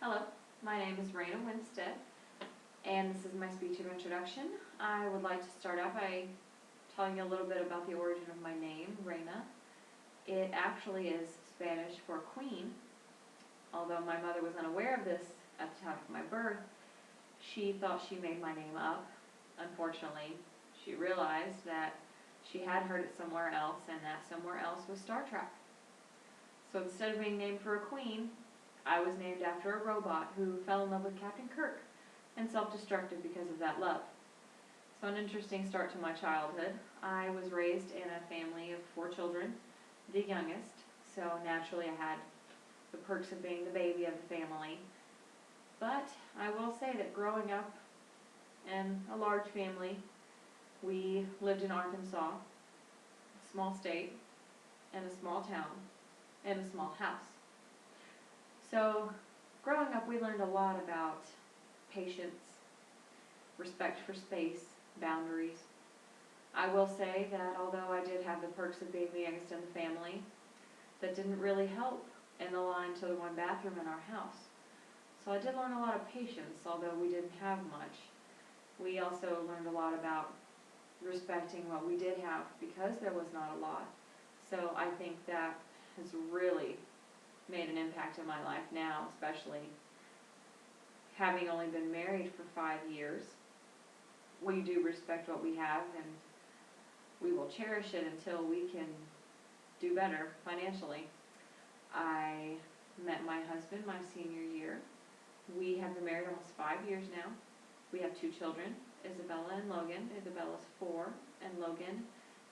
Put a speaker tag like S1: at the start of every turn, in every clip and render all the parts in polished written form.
S1: Hello, my name is Rheana Winstead, and this is my speech of introduction. I would like to start out by telling you a little bit about the origin of my name, Rheana. It actually is Spanish for queen. Although my mother was unaware of this at the time of my birth, she thought she made my name up. Unfortunately, she realized that she had heard it somewhere else, and that somewhere else was Star Trek. So instead of being named for a queen, I was named after a robot who fell in love with Captain Kirk and self-destructed because of that love. So an interesting start to my childhood. I was raised in a family of 4 children, the youngest, so naturally I had the perks of being the baby of the family. But I will say that growing up in a large family, we lived in Arkansas, a small state, in a small town, in a small house. So growing up, we learned a lot about patience, respect for space, boundaries. I will say that although I did have the perks of being the youngest in the family, that didn't really help in the line to the one bathroom in our house. So I did learn a lot of patience, although we didn't have much. We also learned a lot about respecting what we did have because there was not a lot. So I think that has really made an impact in my life now, especially having only been married for 5 years. We do respect what we have, and we will cherish it until we can do better financially. I met my husband my senior year. We have been married almost 5 years now. We have 2 children, Isabella and Logan. Isabella's 4 and Logan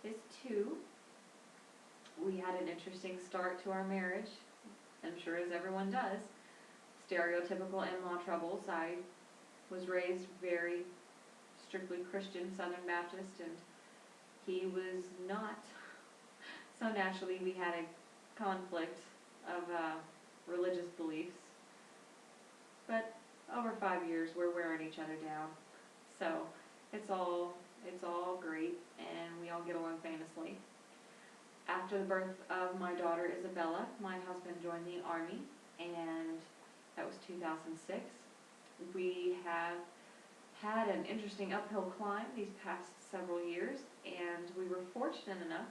S1: is 2. We had an interesting start to our marriage, I'm sure as everyone does. Stereotypical in-law troubles. I was raised very strictly Christian, Southern Baptist, and he was not. So naturally we had a conflict of religious beliefs. But over 5 years we're wearing each other down. So it's all great, and we all get along famously. After the birth of my daughter Isabella, my husband joined the Army, and that was 2006. We have had an interesting uphill climb these past several years, and we were fortunate enough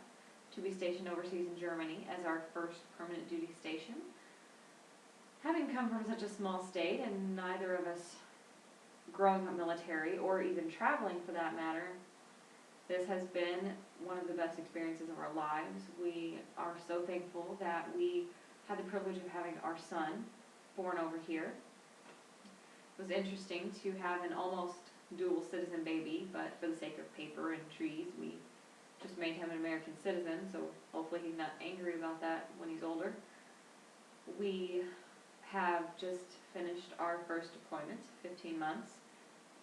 S1: to be stationed overseas in Germany as our first permanent duty station. Having come from such a small state, and neither of us growing up military or even traveling for that matter, this has been one of the best experiences of our lives. We are so thankful that we had the privilege of having our son born over here. It was interesting to have an almost dual citizen baby, but for the sake of paper and trees, we just made him an American citizen, so hopefully he's not angry about that when he's older. We have just finished our first deployment, 15 months,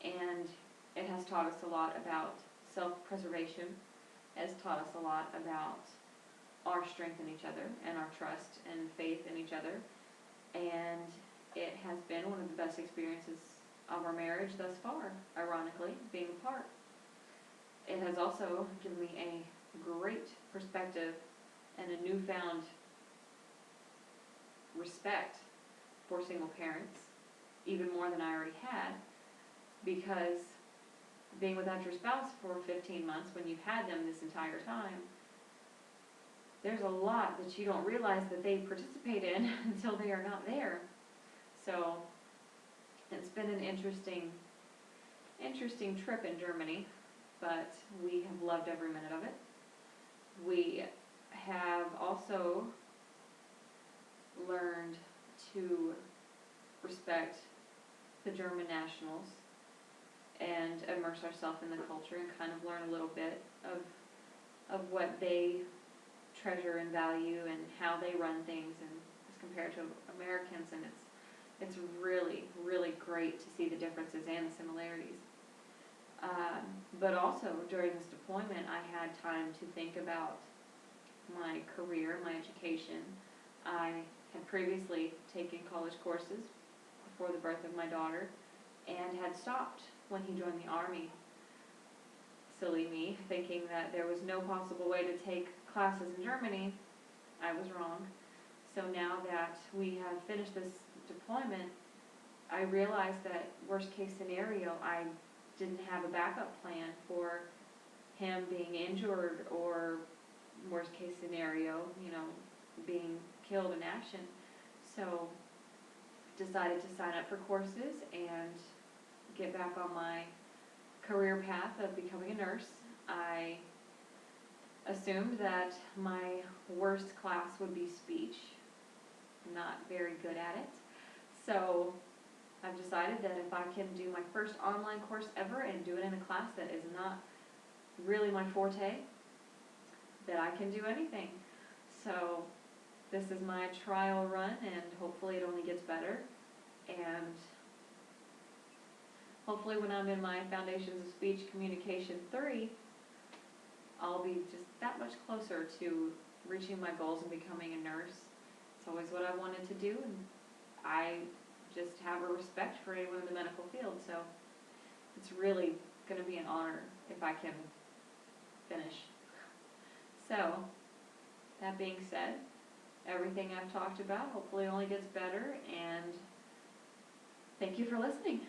S1: and it has taught us a lot about self-preservation, has taught us a lot about our strength in each other and our trust and faith in each other, and it has been one of the best experiences of our marriage thus far, ironically, being apart. It has also given me a great perspective and a newfound respect for single parents, even more than I already had, because being without your spouse for 15 months when you've had them this entire time, there's a lot that you don't realize that they participate in until they are not there. So it's been an interesting trip in Germany, but we have loved every minute of it. We have also learned to respect the German nationals and immerse ourselves in the culture and kind of learn a little bit of what they treasure and value and how they run things, and as compared to Americans, and it's really, really great to see the differences and the similarities. But also during this deployment, I had time to think about my career, my education. I had previously taken college courses before the birth of my daughter and had stopped when he joined the Army. Silly me, thinking that there was no possible way to take classes in Germany. I was wrong. So now that we have finished this deployment, I realized that worst case scenario, I didn't have a backup plan for him being injured or worst case scenario, being killed in action. So decided to sign up for courses and get back on my career path of becoming a nurse. I assumed that my worst class would be speech. I'm not very good at it. So I've decided that if I can do my first online course ever and do it in a class that is not really my forte, that I can do anything. So this is my trial run, and hopefully it only gets better. And hopefully when I'm in my Foundations of Speech Communication 3, I'll be just that much closer to reaching my goals and becoming a nurse. It's always what I wanted to do, and I just have a respect for anyone in the medical field, so it's really going to be an honor if I can finish. So, that being said, everything I've talked about hopefully only gets better, and thank you for listening.